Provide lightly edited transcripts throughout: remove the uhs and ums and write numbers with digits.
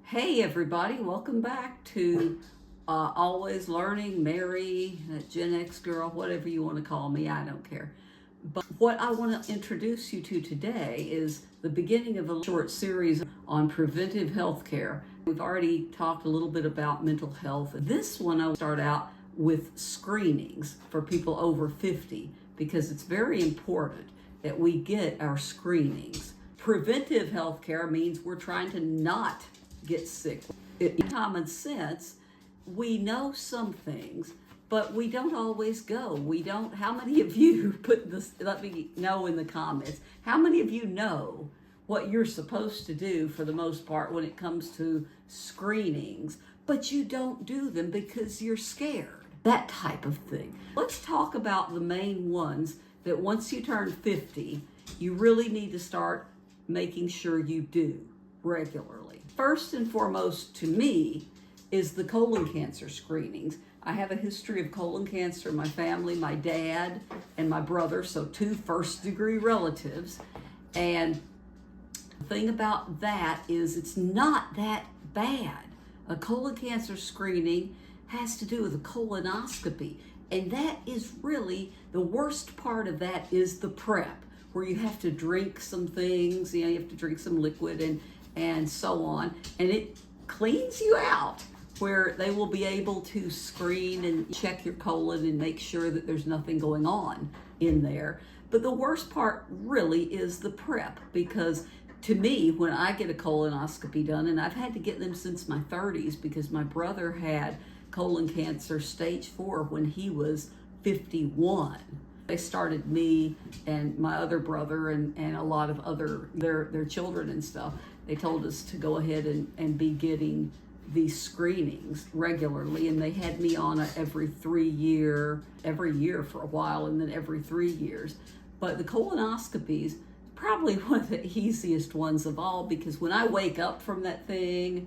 Hey everybody, welcome back to Always Learning, Mary, Gen X girl, whatever you want to call me, I don't care. But what I want to introduce you to today is the beginning of a short series on preventive health care. We've already talked a little bit about mental health. This one I will start out with screenings for people over 50 because it's very important that we get our screenings. Preventive health care means we're trying to not get sick. In common sense, we know some things, but we don't always go. We don't. How many of you put this? Let me know in the comments. How many of you know what you're supposed to do for the most part when it comes to screenings, but you don't do them because you're scared? That type of thing. Let's talk about the main ones that once you turn 50, you really need to start making sure you do regularly. First and foremost to me is the colon cancer screenings. I have a history of colon cancer in my family, my dad and my brother, so 2 first-degree relatives. And the thing about that is it's not that bad. A colon cancer screening has to do with a colonoscopy, and that is really the worst part of that is the prep, where you have to drink some things, you have to drink some liquid and so on, and it cleans you out, where they will be able to screen and check your colon and make sure that there's nothing going on in there. But the worst part really is the prep, because to me, when I get a colonoscopy done, and I've had to get them since my 30s because my brother had colon cancer stage 4 when he was 51. They started me and my other brother and a lot of other their children and stuff. They told us to go ahead and be getting these screenings regularly, and they had me on every year for a while, and then every 3 years. But the colonoscopies probably one of the easiest ones of all, because when I wake up from that thing,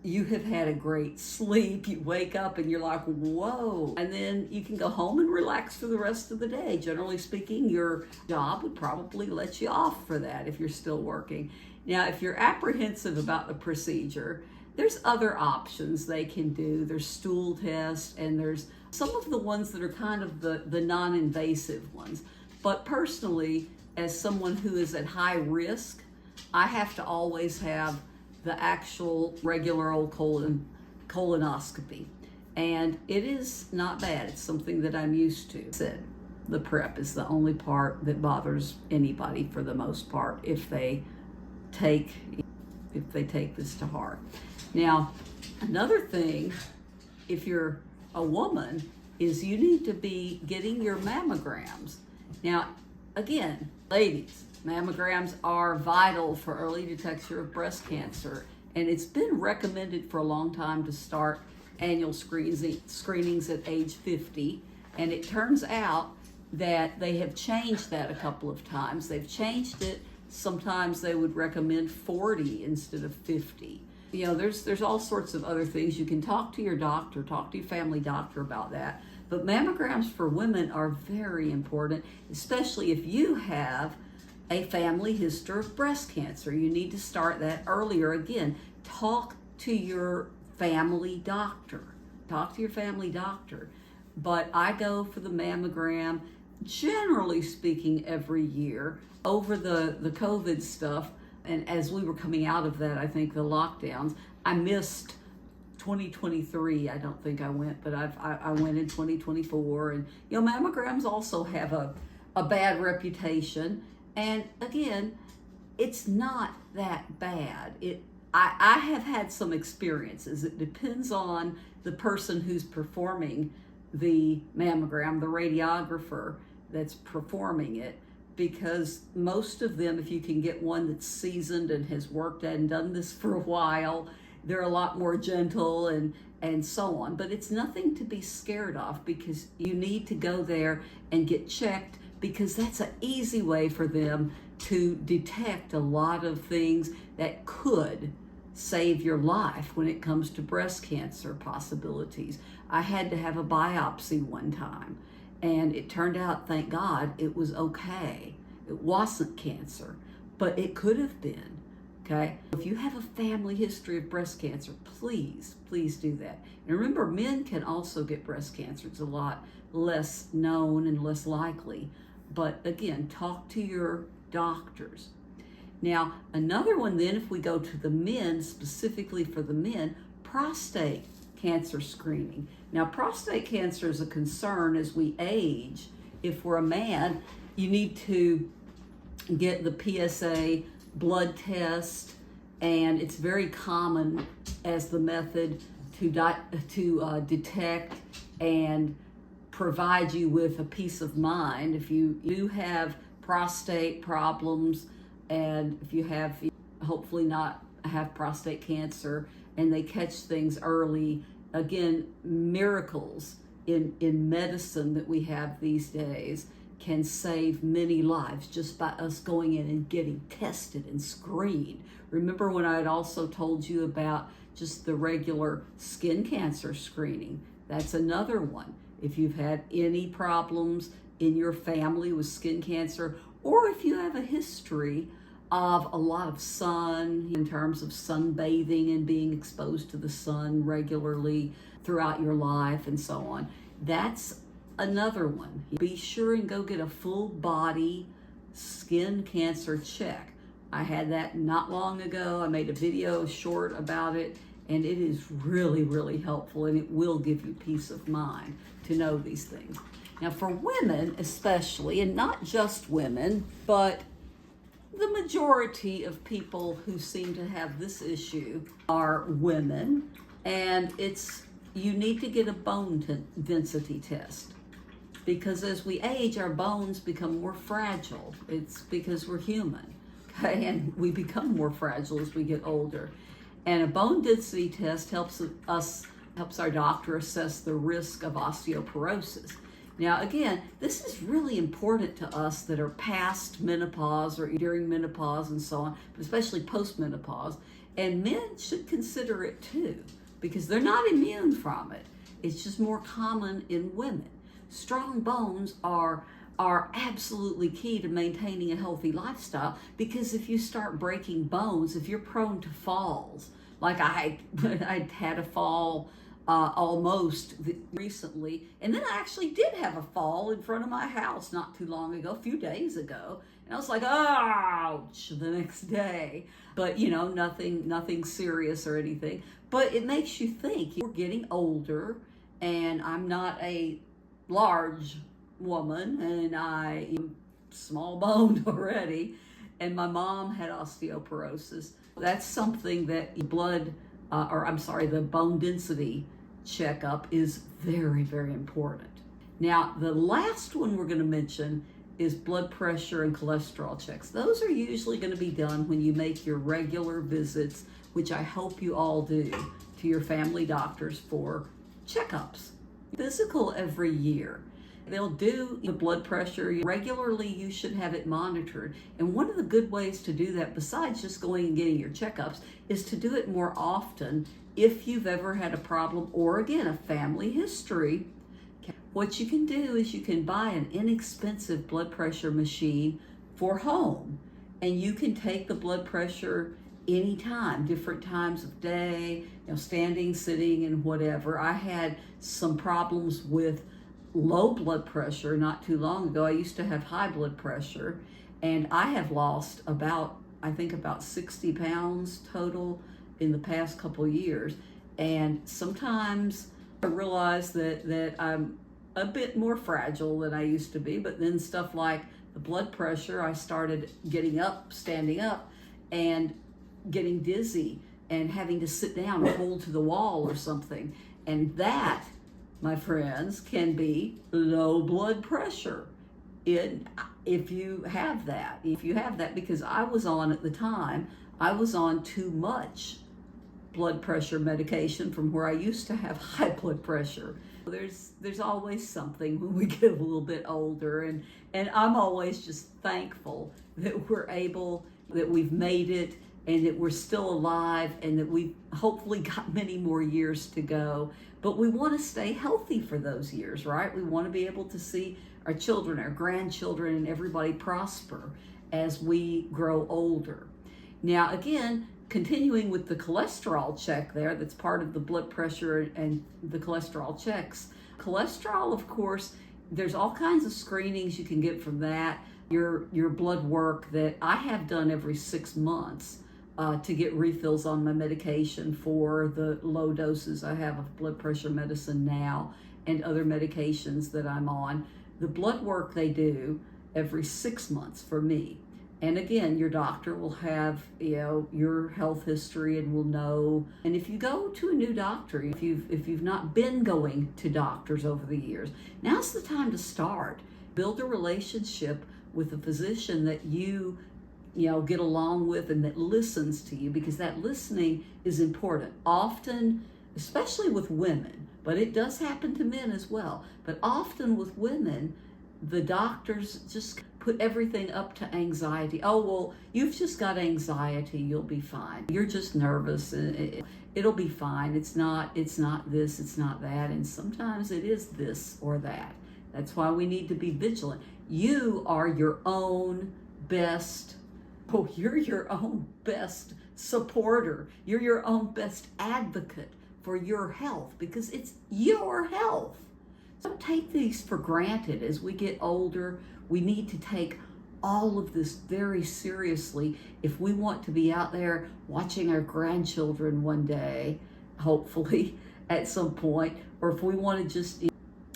you have had a great sleep. You wake up and you're like, whoa. And then you can go home and relax for the rest of the day. Generally speaking, your job would probably let you off for that if you're still working. Now, if you're apprehensive about the procedure, there's other options they can do. There's stool tests, and there's some of the ones that are kind of the non-invasive ones. But personally, as someone who is at high risk, I have to always have the actual regular old colonoscopy. And it is not bad. It's something that I'm used to. The prep is the only part that bothers anybody for the most part if they take this to heart. Now, another thing, if you're a woman, is you need to be getting your mammograms. Now, again, ladies, mammograms are vital for early detection of breast cancer, and it's been recommended for a long time to start annual screenings at age 50, and it turns out that they have changed that a couple of times. They've changed it. Sometimes they would recommend 40 instead of 50. You know, there's all sorts of other things. You can talk to your doctor, talk to your family doctor about that. But mammograms for women are very important, especially if you have a family history of breast cancer. You need to start that earlier. Again, talk to your family doctor. Talk to your family doctor. But I go for the mammogram, generally speaking, every year. Over the COVID stuff, and as we were coming out of that, I think the lockdowns, I missed 2023. I don't think I went, but I went in 2024. And mammograms also have a bad reputation. And again, it's not that bad. I have had some experiences. It depends on the person who's performing the mammogram, the radiographer that's performing it, because most of them, if you can get one that's seasoned and has worked and done this for a while, they're a lot more gentle and so on. But it's nothing to be scared of, because you need to go there and get checked, because that's an easy way for them to detect a lot of things that could save your life when it comes to breast cancer possibilities. I had to have a biopsy one time, and it turned out, thank God, it was okay. It wasn't cancer, but it could have been. Okay? If you have a family history of breast cancer, please do that. And remember, men can also get breast cancer. It's a lot less known and less likely. But again, talk to your doctors. Now, another one then, if we go to the men, specifically for the men, prostate cancer screening. Now, prostate cancer is a concern as we age. If we're a man, you need to get the PSA blood test, and it's very common as the method to detect and provide you with a peace of mind. If you do have prostate problems, and if you have, hopefully not have prostate cancer, and they catch things early, again, miracles in medicine that we have these days can save many lives just by us going in and getting tested and screened. Remember when I had also told you about just the regular skin cancer screening? That's another one. If you've had any problems in your family with skin cancer, or if you have a history of a lot of sun, in terms of sunbathing and being exposed to the sun regularly throughout your life and so on, that's another one. Be sure and go get a full body skin cancer check. I had that not long ago. I made a video short about it, and it is really helpful, and it will give you peace of mind to know these things. Now, for women especially, and not just women, but the majority of people who seem to have this issue are women, and you need to get a bone density test. Because as we age, our bones become more fragile. It's because we're human, okay? And we become more fragile as we get older. And a bone density test helps our doctor assess the risk of osteoporosis. Now, again, this is really important to us that are past menopause or during menopause and so on, but especially post-menopause. And men should consider it too, because they're not immune from it. It's just more common in women. Strong bones are absolutely key to maintaining a healthy lifestyle, because if you start breaking bones, if you're prone to falls, like I had a fall almost recently, and then I actually did have a fall in front of my house not too long ago, a few days ago, and I was like, ouch, the next day. But nothing serious or anything. But it makes you think. We're getting older, and I'm not a large woman, and I am small boned already, and my mom had osteoporosis. That's something that the bone density checkup is very important. Now, the last one we're going to mention is blood pressure and cholesterol checks. Those are usually going to be done when you make your regular visits, which I hope you all do, to your family doctors for checkups. Physical every year. They'll do the blood pressure regularly. You should have it monitored. And one of the good ways to do that, besides just going and getting your checkups, is to do it more often if you've ever had a problem, or again, a family history. What you can do is you can buy an inexpensive blood pressure machine for home, and you can take the blood pressure anytime, different times of day, standing, sitting, and whatever. I had some problems with low blood pressure not too long ago. I used to have high blood pressure, and I have lost about 60 pounds total in the past couple years. And sometimes I realize that I'm a bit more fragile than I used to be, but then stuff like the blood pressure, I started standing up, and getting dizzy and having to sit down and hold to the wall or something. And that, my friends, can be low blood pressure. If you have that, because at the time, I was on too much blood pressure medication from where I used to have high blood pressure. There's always something when we get a little bit older, and I'm always just thankful that we've made it, and that we're still alive, and that we've hopefully got many more years to go. But we want to stay healthy for those years, right? We want to be able to see our children, our grandchildren, and everybody prosper as we grow older. Now, again, continuing with the cholesterol check there, that's part of the blood pressure and the cholesterol checks. Cholesterol, of course, there's all kinds of screenings you can get from that. Your blood work that I have done every 6 months to get refills on my medication for the low doses I have of blood pressure medicine now and other medications that I'm on. The blood work they do every 6 months for me. And again, your doctor will have, your health history and will know. And if you go to a new doctor, if you've not been going to doctors over the years, now's the time to start. Build a relationship with a physician that you get along with and that listens to you, because that listening is important. Often, especially with women, but it does happen to men as well, but often with women, the doctors just put everything up to anxiety. Oh, well, you've just got anxiety, you'll be fine. You're just nervous, it'll be fine. It's not this, it's not that, and sometimes it is this or that. That's why we need to be vigilant. You are your own best, you're your own best supporter. You're your own best advocate for your health, because it's your health. Don't take these for granted. As we get older, we need to take all of this very seriously if we want to be out there watching our grandchildren one day, hopefully at some point, or if we want to just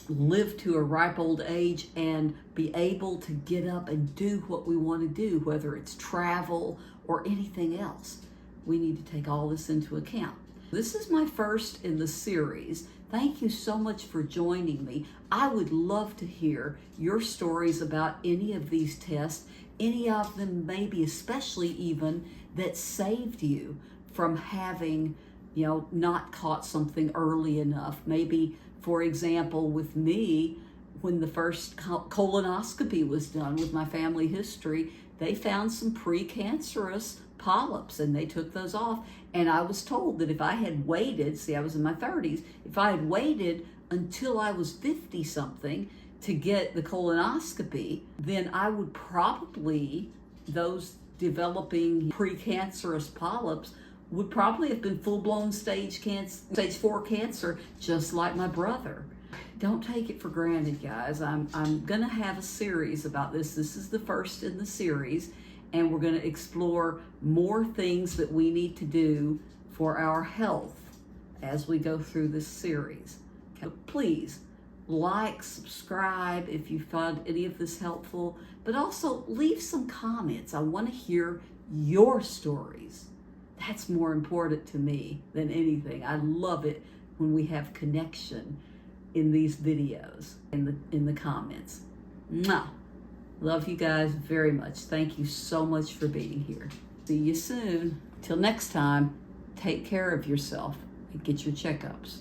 live to a ripe old age and be able to get up and do what we want to do, whether it's travel or anything else. We need to take all this into account. This is my first in the series. Thank you so much for joining me. I would love to hear your stories about any of these tests, any of them maybe especially even that saved you from having, not caught something early enough. Maybe, for example, with me, when the first colonoscopy was done with my family history, they found some precancerous polyps and they took those off. And I was told that if I had waited, I was in my 30s, if I had waited until I was 50 something to get the colonoscopy, then I would probably, those developing precancerous polyps would probably have been full-blown stage 4 cancer, just like my brother. Don't take it for granted, guys. I'm gonna have a series about this. This is the first in the series, and we're gonna explore more things that we need to do for our health as we go through this series. Okay, please like, subscribe if you found any of this helpful, but also leave some comments. I wanna hear your stories. That's more important to me than anything. I love it when we have connection in these videos, in the comments. Mwah. Love you guys very much. Thank you so much for being here. See you soon. Till next time, take care of yourself and get your checkups.